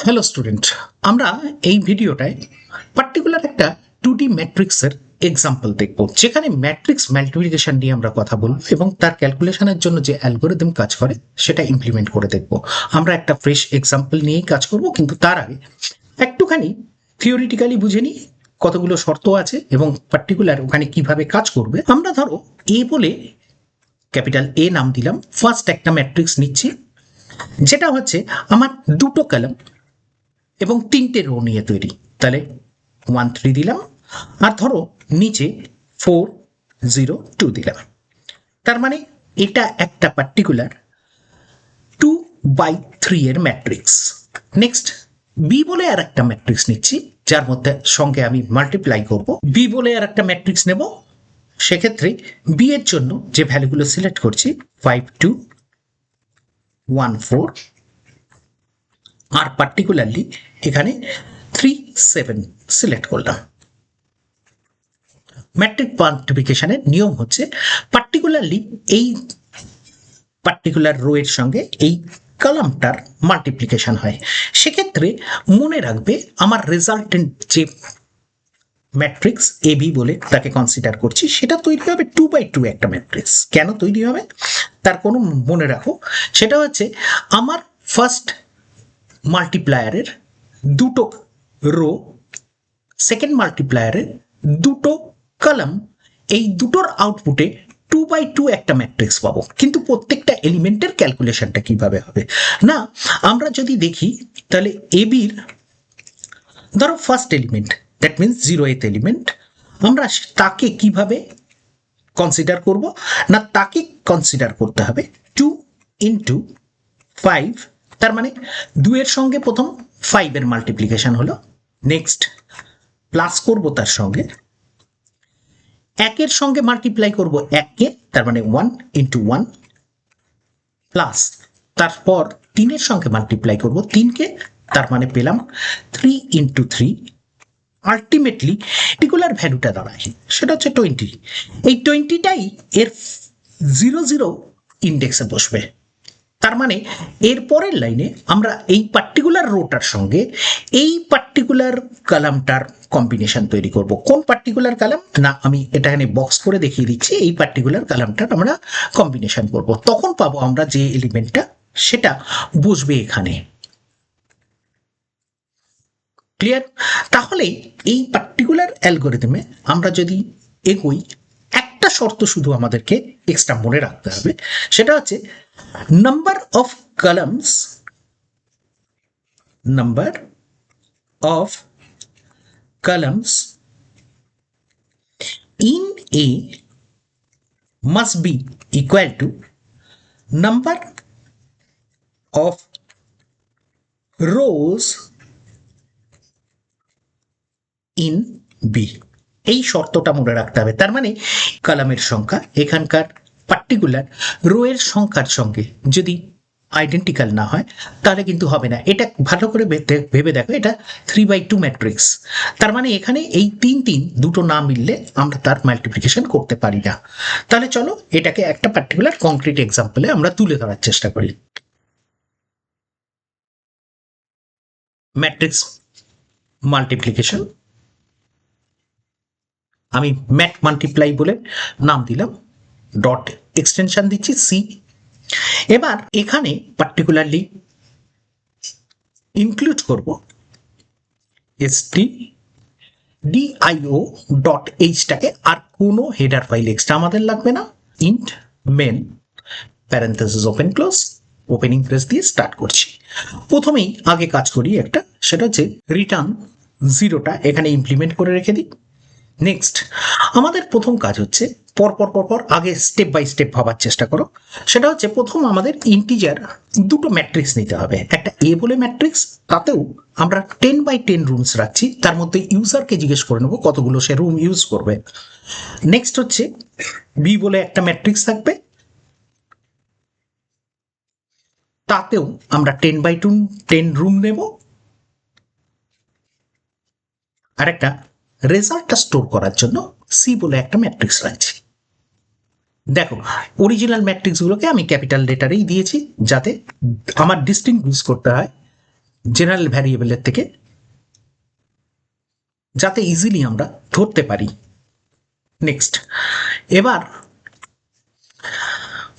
Hello student, আমরা এই ভিডিওটায় particular একটা 2D ম্যাট্রিক্সের এক্সাম্পল দেখব, যেখানে ম্যাট্রিক্স মাল্টিপ্লিকেশন নিয়ে আমরা কথা বলবো এবং তার ক্যালকুলেশনের জন্য যে অ্যালগোরিদম কাজ করে সেটা ইমপ্লিমেন্ট করে দেখব। আমরা একটা ফ্রেশ এক্সাম্পল নিয়েই কাজ করব, কিন্তু তার আগে একটুখানি থিওরিটিক্যালি বুঝে নিই কতগুলো শর্ত আছে এবং পার্টিকুলার ওখানে কিভাবে কাজ করবে। আমরা ধরো এ বলে ক্যাপিটাল এ নাম দিলাম, ফার্স্ট একটা ম্যাট্রিক্স নিচ্ছি যেটা হচ্ছে আমার দুটো কলাম এবং তিনটে রো নিয়ে তৈরি। তাহলে 1 3 দিলাম, আর ধরো নিচে 4 0 2 দিলাম। তার মানে এটা একটা পার্টিকুলার 2/3 এর ম্যাট্রিক্স। নেক্সট বি বলে আর একটা ম্যাট্রিক্স নিচ্ছি, যার মধ্যে সঙ্গে আমি মাল্টিপ্লাই করব। বি বলে আর একটা ম্যাট্রিক্স নেব, সেক্ষেত্রে বি এর জন্য যে ভ্যালুগুলো সিলেক্ট করছি 5 2 1 4, আর পার্টিকুলারলি এখানে 3 7 সিলেক্ট করলাম। ম্যাট্রিক মাল্টিপ্লিকেশনের নিয়ম হচ্ছে পার্টিকুলারলি এই পার্টিকুলার রো এর সঙ্গে এই কলামটার মাল্টিপ্লিকেশন হয়। সেক্ষেত্রে মনে রাখবে আমার রেজাল্টেন্ট যে ম্যাট্রিক্স এ বি বলে তাকে কনসিডার করছি, সেটা তৈরি হবে 2/2 একটা ম্যাট্রিক্স। কেন তৈরি হবে তার কোনো মনে রাখো, সেটা হচ্ছে আমার ফার্স্ট মাল্টিপ্লায়ারের দুটো রো, সেকেন্ড মাল্টিপ্লায়ারের দুটো কলাম, এই দুটোর আউটপুটে 2/2 একটা ম্যাট্রিক্স পাবো। কিন্তু প্রত্যেকটা এলিমেন্টের ক্যালকুলেশনটা কিভাবে হবে না, আমরা যদি দেখি তাহলে এ বির ধরো first element, that means 0th element, আমরা তাকে কিভাবে কনসিডার করব না, তাকে কনসিডার করতে হবে 2 × 5। তার মানে 2 এর সঙ্গে প্রথম 5 এর মাল্টিপ্লিকেশন হলো, নেক্সট প্লাস করব তার সঙ্গে 1 এর সঙ্গে মাল্টিপ্লাই করব 1 কে, তার মানে 1 × 1, প্লাস তারপর 3 এর সঙ্গে মাল্টিপ্লাই করব 3 কে, তার মানে পেলাম 3 × 3। আলটিমেটলি পার্টিকুলার ভ্যালুটা দাঁড়ায় সেটা হচ্ছে 20। এই 20টাই এর 0 0 ইন্ডেক্সে বসবে। তার মানে এর পরের লাইনে আমরা এই পার্টিকুলার রোটার সঙ্গে এই পার্টিকুলার কলামটার কম্বিনেশন তৈরি করব। কোন পার্টিকুলার কলাম না, আমি এটা এখানে বক্স করে দেখিয়ে দিচ্ছি। এই পার্টিকুলার কলামটার আমরা কম্বিনেশন করব, তখন পাবো আমরা যে এলিমেন্টটা সেটা বসবে এখানে। ক্লিয়ার? তাহলে এই পার্টিকুলার অ্যালগোরিদমে আমরা যদি এগোই, একটা শর্ত শুধু আমাদেরকে এক্সট্রা মনে রাখতে হবে, সেটা হচ্ছে number of columns in A must be equal to number of rows in B। এই শর্তটা মনে রাখতে হবে। তার মানে কলামের সংখ্যা এখানকার পার্টিকুলার রো এর সংখ্যার সঙ্গে যদি আইডেন্টিক্যাল না হয় তাহলে কিন্তু হবে না। এটা ভালো করে ভেবে দেখো, এটা 3/2 ম্যাট্রিক্স। তার মানে এখানে এই 3 3 দুটো না মিললে আমরা তার মাল্টিপ্লিকেশন করতে পারি না। তাহলে চলো এটাকে একটা পার্টিকুলার কংক্রিট এক্সাম্পলে আমরা তুলে ধরার চেষ্টা করি। ম্যাট্রিক্স মাল্টিপ্লিকেশন আমি ম্যাট মাল্টিপ্লাই বলে নাম দিলাম, ডট এক্সটেনশন দিচ্ছি সি। এবার এখানে পার্টিকুলারলি ইনক্লুড করব stdio.h টাকে, আর কোনো হেডার ফাইল এক্সট্রা আমাদের লাগবে না। Int main parenthesis open close, opening brace দিয়ে স্টার্ট করছি। প্রথমেই আগে কাজ করি একটা, সেটা হচ্ছে রিটার্ন 0টা এখানে ইমপ্লিমেন্ট করে রেখে দিই। নেক্সট আমাদের প্রথম কাজ হচ্ছে পর আগে স্টেপ বাই স্টেপ ভাবার চেষ্টা করো। সেটা হচ্ছে প্রথম আমাদের ইন্টিজার দুটো ম্যাট্রিক্স নিতে হবে। একটা এ বলে ম্যাট্রিক্স, তাতেও আমরা 10/10 রুমস রাখছি, তার মধ্যে ইউজারকে জিজ্ঞেস করে নেবো কতগুলো সে রুম ইউজ করবে। নেক্সট হচ্ছে বি বলে একটা ম্যাট্রিক্স থাকবে, তাতেও আমরা 10/10 রুম নেব। আর একটা রেজাল্টটা স্টোর করার জন্য সি বলে একটা ম্যাট্রিক্স রাখছি। দেখো অরিজিনাল ম্যাট্রিক্সগুলোকে আমি ক্যাপিটাল লেটারেই দিয়েছি, যাতে আমার ডিস্টিংগুইশ করতে হয় জেনারেল ভ্যারিয়েবলের থেকে, যাতে ইজিলি আমরা ধরতে পারি। নেক্সট, এবার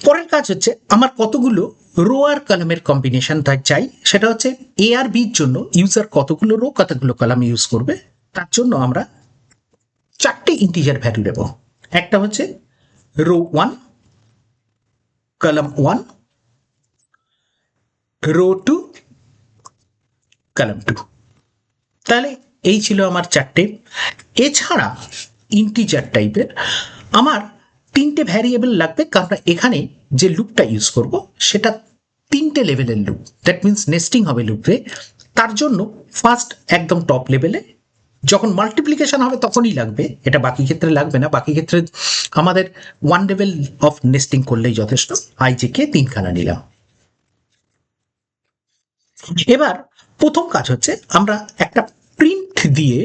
পরের কাজ হচ্ছে আমার কতগুলো রো আর কলামের কম্বিনেশন চাই। সেটা হচ্ছে এ আর বির জন্য ইউজার কতগুলো রো কতগুলো কলাম ইউজ করবে, তার জন্য আমরা চারটে ইন্টিজার ভ্যালু দেব। একটা হচ্ছে রো 1, কলাম 1, রো 2, কলাম 2। তাহলে এই ছিল আমার চারটে। এছাড়া ইন্টিজার টাইপের আমার তিনটে ভ্যারিয়েবল লাগবে, কারণ এখানে যে লুপটা ইউজ করব সেটা তিনটে লেভেলের লুপ, দ্যাট মিনস নেস্টিং হবে লুপে। তার জন্য ফার্স্ট একদম টপ লেভেলে যখন মাল্টিপ্লিকেশন হবে তখনই লাগবে, এটা বাকি ক্ষেত্রে লাগবে না। বাকি ক্ষেত্রে আমাদের ওয়ান লেভেল অফ নেস্টিং করলেই যথেষ্ট। আই জে কে তিনখানা নিলাম। এবার প্রথম কাজ হচ্ছে আমরা একটা প্রিন্ট দিয়ে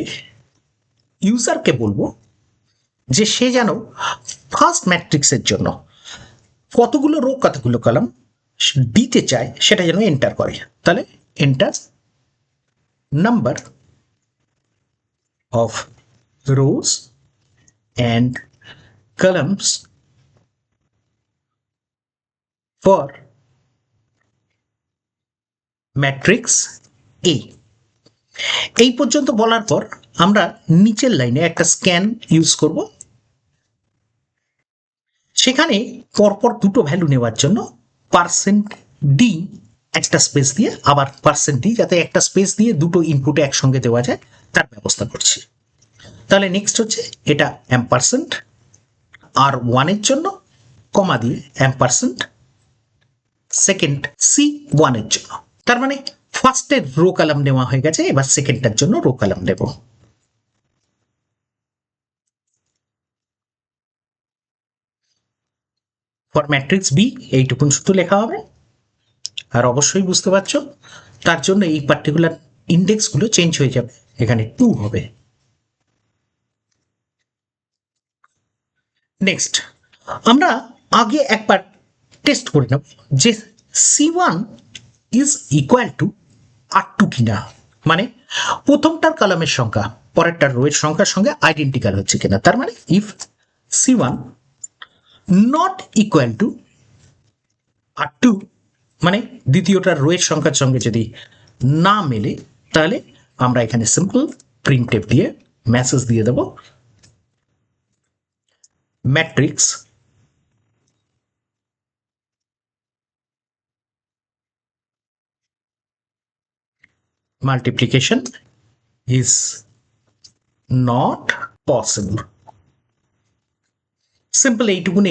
ইউজারকে বলবো যে সে যেন ফার্স্ট ম্যাট্রিক্সের জন্য কতগুলো রো কতগুলো কলাম দিতে চায় সেটা যেন এন্টার করে। তাহলে enter number of rows and columns for matrix A. এই পর্যন্ত বলার পর আমরা নিচের লাইনে একটা স্ক্যান ইউজ করব। সেখানে পরপর দুটো ভ্যালু নেওয়ার জন্য %d একটা স্পেস দিয়ে আবার %d, যাতে একটা স্পেস দিয়ে দুটো ইনপুটে একসঙ্গে দেওয়া যায় তার ব্যবস্থা করছি। তাহলে নেক্সট হচ্ছে এটা অ্যাম্পারসেন্ট আর 1 এর জন্য কমা দিয়ে অ্যাম্পারসেন্ট সেকেন্ড C1 এর জন্য। তার মানে ফার্স্টের রো কলাম নেওয়া হয়ে গেছে, এবার সেকেন্ডটার জন্য রো কলাম দেব। ফর ম্যাট্রিক্স বি এইটুকুন শুধু লেখা হবে। আর অবশ্যই বুঝতে পারছো তার জন্য এই পার্টিকুলার ইন্ডেক্সগুলো চেঞ্জ হয়ে যাবে, এখানে 2 হবে। নেক্সট, আমরা আগে একবার টেস্ট করে নেব যে C1 is equal to R2 কিনা, মানে প্রথমটার কলামের সংখ্যা পরেরটার রো এর সংখ্যার সঙ্গে আইডেন্টিক্যাল হচ্ছে কিনা। তার মানে if C1 not equal to R2, মানে দ্বিতীয়টার রো এর সংখ্যার সঙ্গে যদি না মেলে, তাহলে আমরা এখানে সিম্পল প্রিন্টএফ দিয়ে মেসেজ দিয়ে দেব matrix multiplication is not possible. Simple এইটুকুন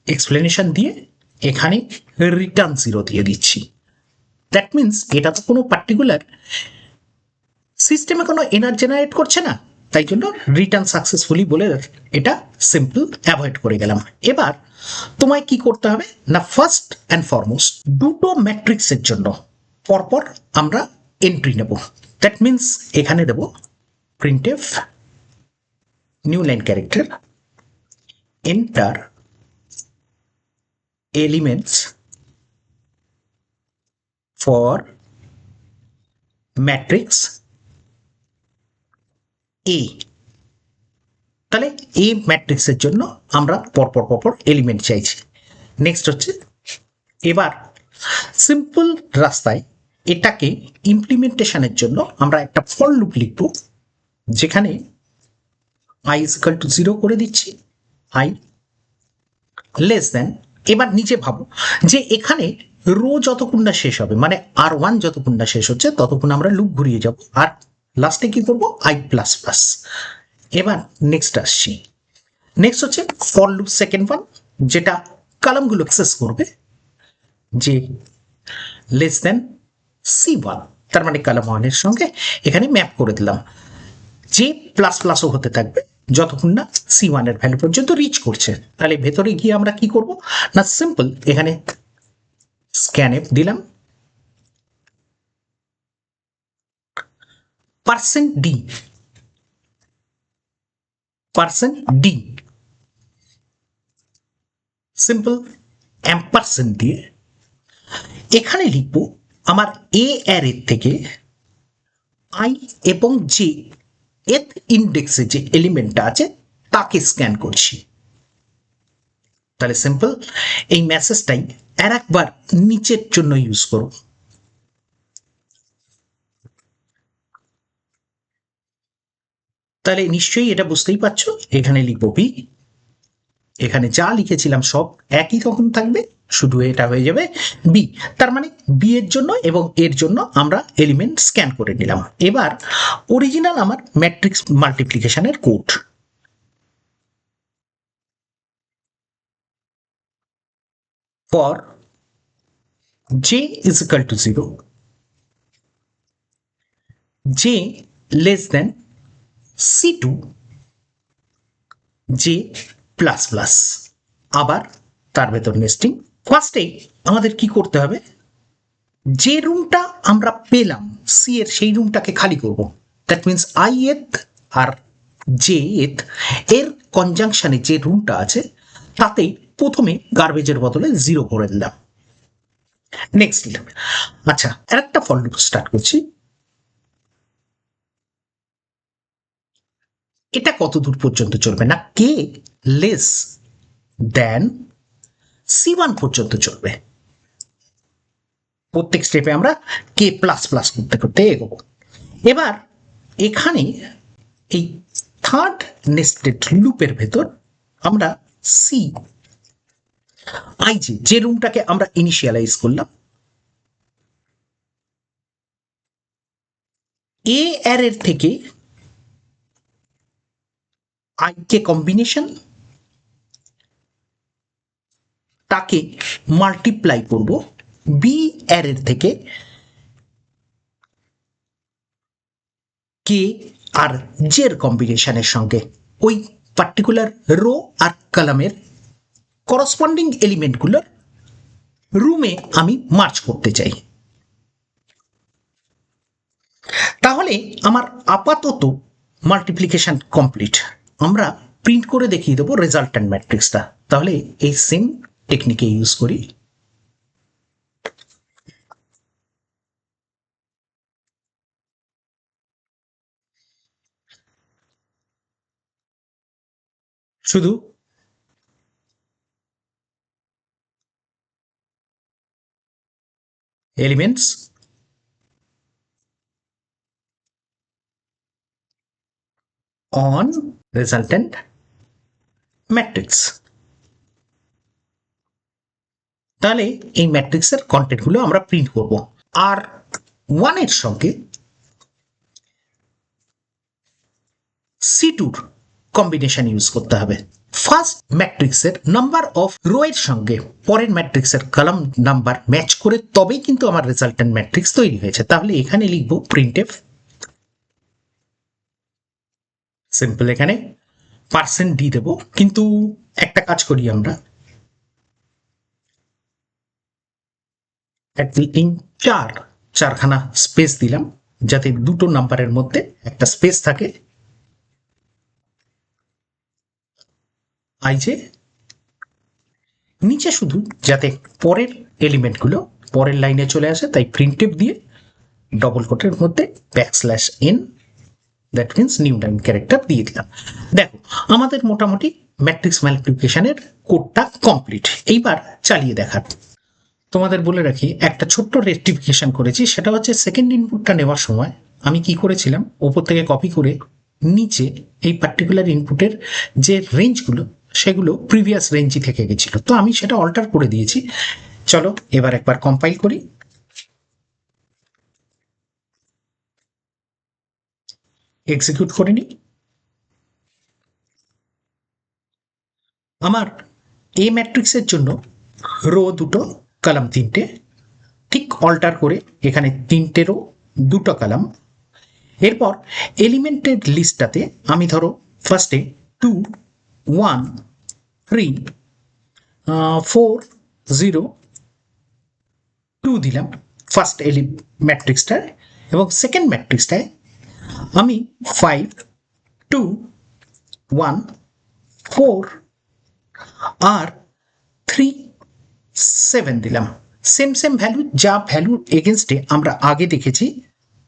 এক্সপ্লেনেশন দিয়ে এখানে রিটার্ন 0 দিয়ে দিচ্ছি। দ্যাট মিনস এটা তো কোনো পার্টিকুলার সিস্টেমে কোনো এনার জেনারেট করছে না, তাই জন্য রিটার্ন সাকসেসফুলি বলে এটা সিম্পল অ্যাভয়েড করে গেলাম। এবার তোমায় কি করতে হবে না, ফার্স্ট অ্যান্ড ফরমোস্ট দুটো ম্যাট্রিক্সের জন্য পরপর আমরা এন্ট্রি নেব। দ্যাট মিনস এখানে দেব printf new line character enter elements for matrix A. তাহলে এই ম্যাট্রিক্সের জন্য আমরা পরপর এলিমেন্ট চাইছি। নেক্সট হচ্ছে এবার সিম্পল রাস্তায় এটাকে ইমপ্লিমেন্টেশনের জন্য আমরা একটা ফর লুপ লিখব, যেখানে i is equal to 0 করে দিচ্ছি, i লেস দেন। এবার নিচে ভাবো যে এখানে রো যতক্ষণ না শেষ হবে, মানে R1 যতক্ষণ না শেষ হচ্ছে ততক্ষণ আমরা লুপ ঘুরিয়ে যাব, আর লাস্টে কি করব i প্লাস প্লাস। এবার নেক্সট আসছি, নেক্সট হচ্ছে ফর লুপ সেকেন্ড ওয়ান, যেটা কলামগুলো অ্যাক্সেস করবে, যে লেস দেন C1, তার মানে কলাম 1 এর সঙ্গে এখানে ম্যাপ করে দিলাম, যে প্লাস প্লাসও হতে থাকবে যতক্ষণ না C1 এর ভ্যালু পর্যন্ত রিচ করছে। তাহলে ভেতরে গিয়ে আমরা কি করব না, সিম্পল এখানে স্ক্যানএফ দিলাম %d সিম্পল অ্যাম্পারসেন্ট দিয়ে এখানে লিখব আমার এ অ্যারের থেকে আই এবং জে এর ইন্ডেক্সে যে এলিমেন্টটা আছে তাকে স্ক্যান করছি। তাহলে সিম্পল এই মেসেজটাই আর একবার নিচের জন্য ইউজ করো। তাহলে নিশ্চয়ই এটা বুঝতেই পারছো, এখানে লিখবো বি, এখানে যা লিখেছিলাম সব একই রকম থাকবে, শুধু এটা হয়ে যাবে বি। তার মানে বি এর জন্য এবং এর জন্য আমরা এলিমেন্ট স্ক্যান করে নিলাম। এবার অরিজিনাল আমার ম্যাট্রিক্স মাল্টিপ্লিকেশনের code. For j is equal to 0, j less than c2, j plus plus, আবার তার ভেতর নেস্টিং। ফার্স্টে আমাদের কি করতে হবে, যে রুমটা আমরা পেলাম সি এর সেই রুমটাকে খালি করব। দ্যাট মিনস আই এথ আর জে এথ এর কনজাংশনে যে রুমটা আছে তাতেই প্রথমে গার্বেজের বদলে 0 করে দিলাম। নেক্সট, আচ্ছা আর একটা ফর লুপ স্টার্ট করছি। এটা কত দূর পর্যন্ত চলবে না, কে লেস দেন c1 পর্যন্ত চলবে। প্রত্যেক স্টেপে আমরা কে প্লাস প্লাস করতে করতে এগোবো। এবার এখানে এই থার্ড নেস্টেড লুপের ভেতর আমরা সি আই যে রুমটাকে আমরা ইনিশিয়ালাইজ করলাম, এ অ্যারের থেকে আই কে কম্বিনেশন তাকে মাল্টিপ্লাই করব বি অ্যারের থেকে কে আর জের কম্বিনেশনের সঙ্গে। ওই পার্টিকুলার রো আর কলামের করসপন্ডিং এলিমেন্টগুলোর রুমে আমি মার্চ করতে চাই। তাহলে আমার আপাতত মাল্টিপ্লিকেশন কমপ্লিট। আমরা প্রিন্ট করে দেখিয়ে দেবো রেজাল্টেন্ট ম্যাট্রিক্সটা। তাহলে এই সেম টেকনিকে ইউজ করি। শুধু এলিমেন্টস অন রেজাল্টেন্ট ম্যাট্রিক্স, তাহলে এই ম্যাট্রিক্সের কন্টেন্টগুলো আমরা প্রিন্ট করব। আর ওয়ানের সঙ্গে C2 কম্বিনেশন ইউজ করতে হবে। ফার্স্ট ম্যাট্রিক্সের নাম্বার অফ রো এর সঙ্গে পরের ম্যাট্রিক্সের কলাম নাম্বার ম্যাচ করে তবেই কিন্তু আমার রেজাল্টেন্ট ম্যাট্রিক্স তৈরি হয়েছে। তাহলে এখানে লিখবো প্রিন্টএফ সিম্পল, এখানে পার্সেন্ট ডি দেবো। কিন্তু একটা কাজ করি আমরা, চারখানা স্পেস দিলাম যাতে দুটো নাম্বারের মধ্যে একটা স্পেস থাকে। আইজে নিচে শুধু যাতে পরের এলিমেন্টগুলো পরের লাইনে চলে আসে, তাই প্রিন্টএফ দিয়ে ডবল কোটের মধ্যে backslash N, that means new line character দিয়ে দিলাম। দেখো আমাদের মোটামুটি ম্যাট্রিক্স মাল্টিপ্লিকেশনের কোডটা কমপ্লিট। এইবার চালিয়ে দেখার তোমাদের বলে রাখি, একটা ছোট্ট রেক্টিফিকেশন করেছি। সেটা হচ্ছে সেকেন্ড ইনপুটটা নেওয়ার সময় আমি কি করেছিলাম, ওপর থেকে কপি করে নিচে এই পার্টিকুলার ইনপুটের যে রেঞ্জগুলো সেগুলো প্রিভিয়াস রেঞ্জই থেকে গেছিল, তো আমি সেটা অল্টার করে দিয়েছি। চলো এবার একবার কম্পাইল করি। এক্সিকিউট করে নিই। আমার এ ম্যাট্রিক্সের জন্য রো দুটো, কলাম তিনটে, ঠিক অল্টার করে এখানে তিনটে রো, দুটো কলাম। এরপর এলিমেন্টের লিস্টটাতে আমি ধরো ফার্স্টে 2 1 3 4 0 2 দিলাম ফার্স্ট ম্যাট্রিক্সটায়, এবং সেকেন্ড ম্যাট্রিক্সটায় আমি 5 2 1 4 আর 3 7 দিলাম। সেম সেম ভ্যালু, যা ভ্যালুর এগেনস্টে আমরা আগে দেখেছি,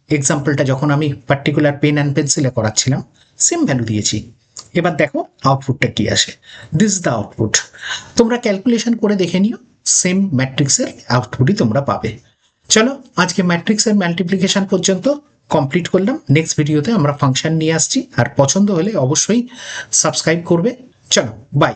এক্সাম্পলটা যখন আমি পার্টিকুলার পেন অ্যান্ড পেন্সিলে করাচ্ছিলাম, সেম ভ্যালু দিয়েছি। এবার দেখো আউটপুটটা কি আসে। This the output. তোমরা ক্যালকুলেশন করে দেখে নিও, সেম ম্যাট্রিক্সের আউটপুটই তোমরা পাবে। চলো আজকে ম্যাট্রিক্সের মাল্টিপ্লিকেশন পর্যন্ত কমপ্লিট করলাম। নেক্সট ভিডিওতে আমরা ফাংশন নিয়ে আসছি, আর পছন্দ হলে অবশ্যই সাবস্ক্রাইব করবে। চলো বাই।